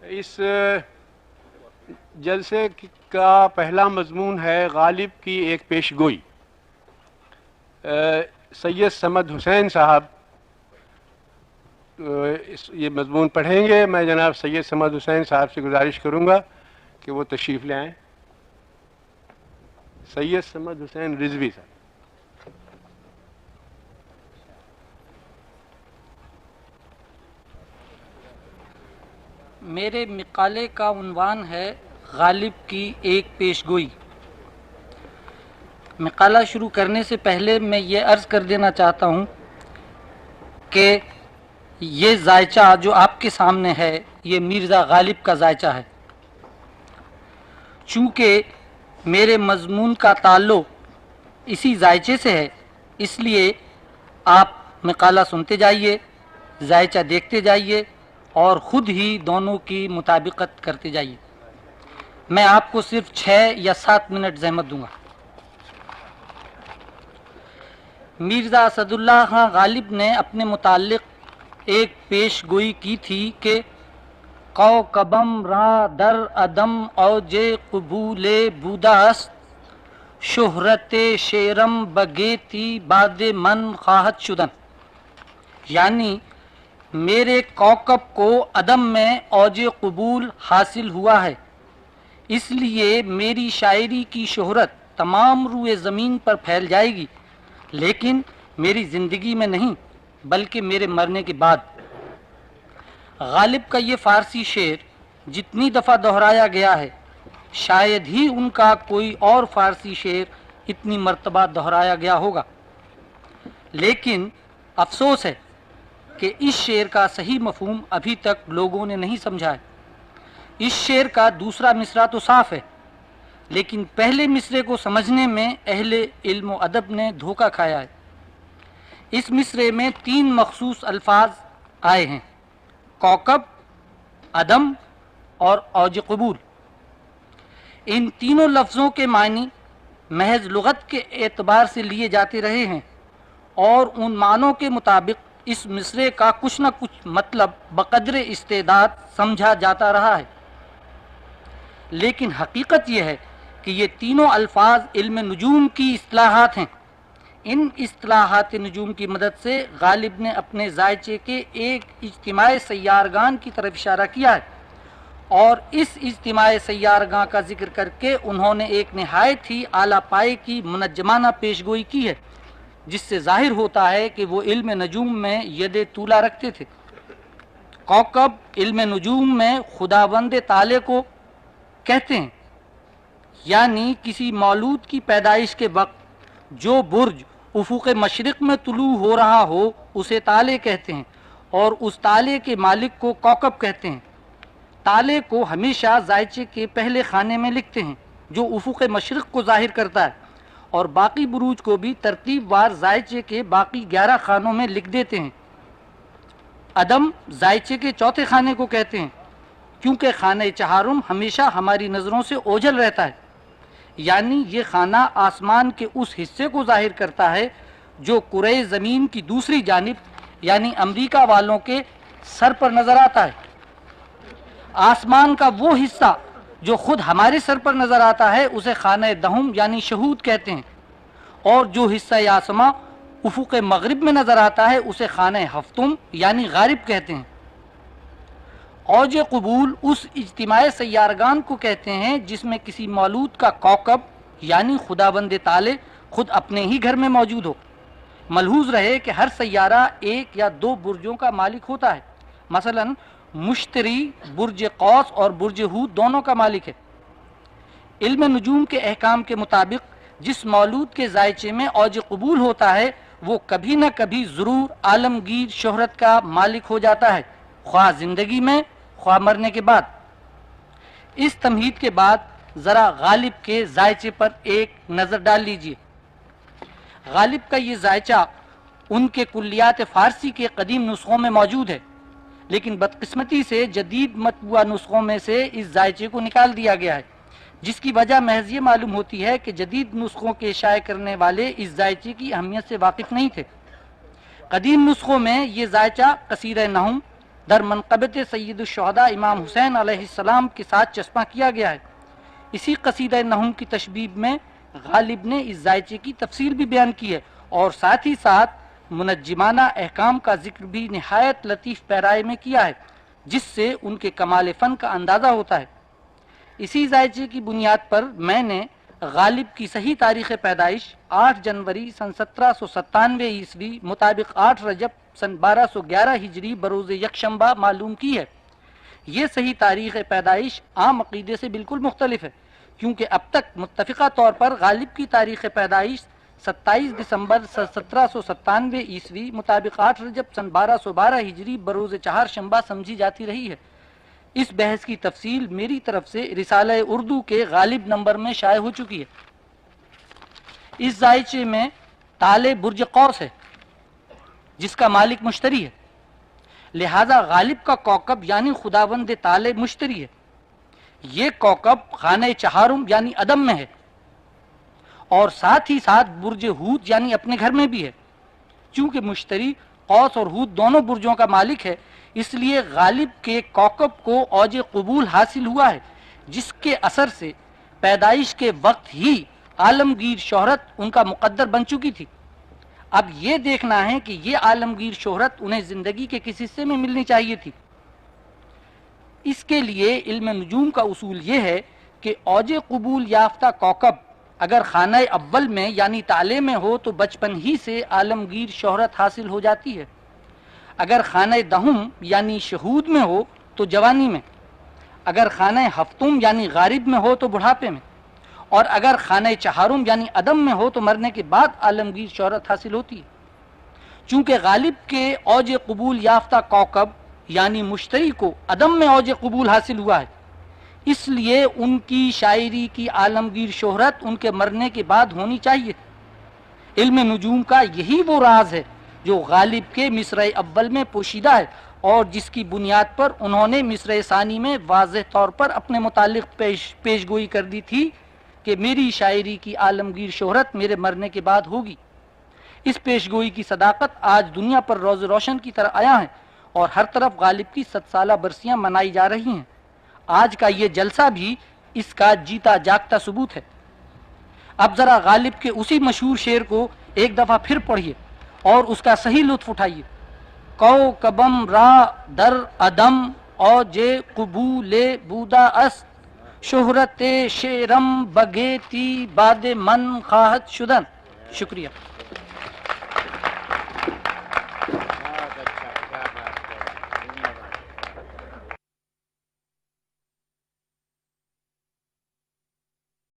اس جلسے کا پہلا مضمون ہے غالب کی ایک پیش گوئی۔ سید صمد حسین صاحب یہ مضمون پڑھیں گے۔ میں جناب سید صمد حسین صاحب سے گزارش کروں گا کہ وہ تشریف لے آئیں۔ سید صمد حسین رضوی صاحب۔ میرے مقالے کا عنوان ہے غالب کی ایک پیش گوئی۔ مقالہ شروع کرنے سے پہلے میں یہ عرض کر دینا چاہتا ہوں کہ یہ ذائچہ جو آپ کے سامنے ہے یہ مرزا غالب کا ذائچہ ہے۔ چونکہ میرے مضمون کا تعلق اسی ذائچے سے ہے، اس لیے آپ مقالہ سنتے جائیے، ذائچہ دیکھتے جائیے اور خود ہی دونوں کی مطابقت کرتے جائیے۔ میں آپ کو صرف 6 یا 7 منٹ زحمت دوں گا۔ مرزا اسد اللہ خان غالب نے اپنے متعلق ایک پیش گوئی کی تھی کہ کوکبم را در عدم اوج قبول بوداست، شہرت شیرم بگیتی بعد من خواہد شدن، یعنی میرے کوکب کو عدم میں اوج قبول حاصل ہوا ہے، اس لیے میری شاعری کی شہرت تمام روئے زمین پر پھیل جائے گی، لیکن میری زندگی میں نہیں بلکہ میرے مرنے کے بعد۔ غالب کا یہ فارسی شعر جتنی دفعہ دہرایا گیا ہے شاید ہی ان کا کوئی اور فارسی شعر اتنی مرتبہ دہرایا گیا ہوگا، لیکن افسوس ہے کہ اس شعر کا صحیح مفہوم ابھی تک لوگوں نے نہیں سمجھا ہے۔ اس شعر کا دوسرا مصرع تو صاف ہے، لیکن پہلے مصرعے کو سمجھنے میں اہل علم و ادب نے دھوکہ کھایا ہے۔ اس مصرعے میں 3 مخصوص الفاظ آئے ہیں: کوکب، عدم اور اوج قبول۔ ان تینوں لفظوں کے معنی محض لغت کے اعتبار سے لیے جاتے رہے ہیں اور ان معنوں کے مطابق اس مصرعے کا کچھ نہ کچھ مطلب بقدر استعداد سمجھا جاتا رہا ہے، لیکن حقیقت یہ ہے کہ یہ تینوں الفاظ علم نجوم کی اصطلاحات ہیں۔ ان اصطلاحات نجوم کی مدد سے غالب نے اپنے ذائچے کے ایک اجتماع سیارگان کی طرف اشارہ کیا ہے، اور اس اجتماع سیارگاں کا ذکر کر کے انہوں نے ایک نہایت ہی اعلیٰ پائے کی منجمانہ پیش گوئی کی ہے، جس سے ظاہر ہوتا ہے کہ وہ علم نجوم میں ید طولہ رکھتے تھے۔ کوکب علم نجوم میں خداوند طالع کو کہتے ہیں، یعنی کسی مولود کی پیدائش کے وقت جو برج افق مشرق میں طلوع ہو رہا ہو اسے طالع کہتے ہیں، اور اس طالع کے مالک کو کوکب کہتے ہیں۔ طالع کو ہمیشہ ذائچے کے پہلے خانے میں لکھتے ہیں جو افق مشرق کو ظاہر کرتا ہے، اور باقی بروج کو بھی ترتیب وار ذائچے کے باقی 11 خانوں میں لکھ دیتے ہیں۔ عدم ذائچے کے چوتھے خانے کو کہتے ہیں، کیونکہ خانہ چہارم ہمیشہ ہماری نظروں سے اوجھل رہتا ہے، یعنی یہ خانہ آسمان کے اس حصے کو ظاہر کرتا ہے جو کرۂ زمین کی دوسری جانب یعنی امریکہ والوں کے سر پر نظر آتا ہے۔ آسمان کا وہ حصہ جو خود ہمارے سر پر نظر آتا ہے اسے خانہ دہم یعنی شہود کہتے ہیں، اور جو حصہ آسماں افق مغرب میں نظر آتا ہے اسے خانہ ہفتم یعنی غارب کہتے ہیں۔ اوج قبول اس اجتماع سیارگان کو کہتے ہیں جس میں کسی مولود کا کوکب یعنی خداوند طالع خود اپنے ہی گھر میں موجود ہو۔ ملحوظ رہے کہ ہر سیارہ 1 یا 2 برجوں کا مالک ہوتا ہے، مثلا مشتری برج قوس اور برج ہود دونوں کا مالک ہے۔ علم نجوم کے احکام کے مطابق جس مولود کے ذائچے میں اوج قبول ہوتا ہے وہ کبھی نہ کبھی ضرور عالمگیر شہرت کا مالک ہو جاتا ہے، خواہ زندگی میں خواہ مرنے کے بعد۔ اس تمہید کے بعد ذرا غالب کے ذائچے پر ایک نظر ڈال لیجئے۔ غالب کا یہ ذائچہ ان کے کلیات فارسی کے قدیم نسخوں میں موجود ہے، لیکن بدقسمتی سے جدید مطبوعہ نسخوں میں سے اس ذائچے کو نکال دیا گیا ہے، جس کی وجہ محض یہ معلوم ہوتی ہے کہ جدید نسخوں کے شائع کرنے والے اس ذائچے کی اہمیت سے واقف نہیں تھے۔ قدیم نسخوں میں یہ ذائچہ قصیدہ نحوم، در منقبت سید الشہداء امام حسین علیہ السلام کے ساتھ چسپاں کیا گیا ہے۔ اسی قصیدہ نحوم کی تشبیب میں غالب نے اس ذائچے کی تفصیل بھی بیان کی ہے اور ساتھ ہی ساتھ منجمانہ احکام کا ذکر بھی نہایت لطیف پیرائے میں کیا ہے، جس سے ان کے کمال فن کا اندازہ ہوتا ہے۔ اسی ذائچے کی بنیاد پر میں نے غالب کی صحیح تاریخ پیدائش 8 جنوری سن 1797 عیسوی مطابق 8 رجب سن 1211 ہجری بروز یکشنبہ معلوم کی ہے۔ یہ صحیح تاریخ پیدائش عام عقیدے سے بالکل مختلف ہے، کیونکہ اب تک متفقہ طور پر غالب کی تاریخ پیدائش 27 دسمبر سن 1797 عیسوی مطابق 8 رجب سن 1212 ہجری بروز چہارشنبہ سمجھی جاتی رہی ہے۔ اس بحث کی تفصیل میری طرف سے رسالہ اردو کے غالب نمبر میں شائع ہو چکی ہے۔ اس ذائچے میں تالے برج قوس ہے جس کا مالک مشتری ہے، لہذا غالب کا کوکب یعنی خداوند تالے مشتری ہے۔ یہ کوکب خانہ چہارم یعنی عدم میں ہے اور ساتھ ہی ساتھ برج ہود یعنی اپنے گھر میں بھی ہے۔ چونکہ مشتری قوس اور ہود دونوں برجوں کا مالک ہے، اس لیے غالب کے کوکب کو اوج قبول حاصل ہوا ہے، جس کے اثر سے پیدائش کے وقت ہی عالمگیر شہرت ان کا مقدر بن چکی تھی۔ اب یہ دیکھنا ہے کہ یہ عالمگیر شہرت انہیں زندگی کے کس حصے میں ملنی چاہیے تھی۔ اس کے لیے علم نجوم کا اصول یہ ہے کہ اوج قبول یافتہ کوکب اگر خانہ اول میں یعنی تالے میں ہو تو بچپن ہی سے عالمگیر شہرت حاصل ہو جاتی ہے، اگر خانہ دہم یعنی شہود میں ہو تو جوانی میں، اگر خانہ ہفتم یعنی غارب میں ہو تو بڑھاپے میں، اور اگر خانہ چہارم یعنی عدم میں ہو تو مرنے کے بعد عالمگیر شہرت حاصل ہوتی ہے۔ چونکہ غالب کے اوج قبول یافتہ کوکب یعنی مشتری کو عدم میں اوج قبول حاصل ہوا ہے، اس لیے ان کی شاعری کی عالمگیر شہرت ان کے مرنے کے بعد ہونی چاہیے۔ علم نجوم کا یہی وہ راز ہے جو غالب کے مصرع اول میں پوشیدہ ہے اور جس کی بنیاد پر انہوں نے مصرع ثانی میں واضح طور پر اپنے متعلق پیش گوئی کر دی تھی کہ میری شاعری کی عالمگیر شہرت میرے مرنے کے بعد ہوگی۔ اس پیش گوئی کی صداقت آج دنیا پر روز روشن کی طرح آیا ہے اور ہر طرف غالب کی 100 سالہ برسیاں منائی جا رہی ہیں۔ آج کا یہ جلسہ بھی اس کا جیتا جاگتا ثبوت ہے۔ اب ذرا غالب کے اسی مشہور شعر کو ایک دفعہ پھر پڑھیے اور اس کا صحیح لطف اٹھائیے۔ کوکبم را در عدم اوج قبول بودا است، شہرت شعرم بگیتی باد من خواہد شدن۔ شکریہ۔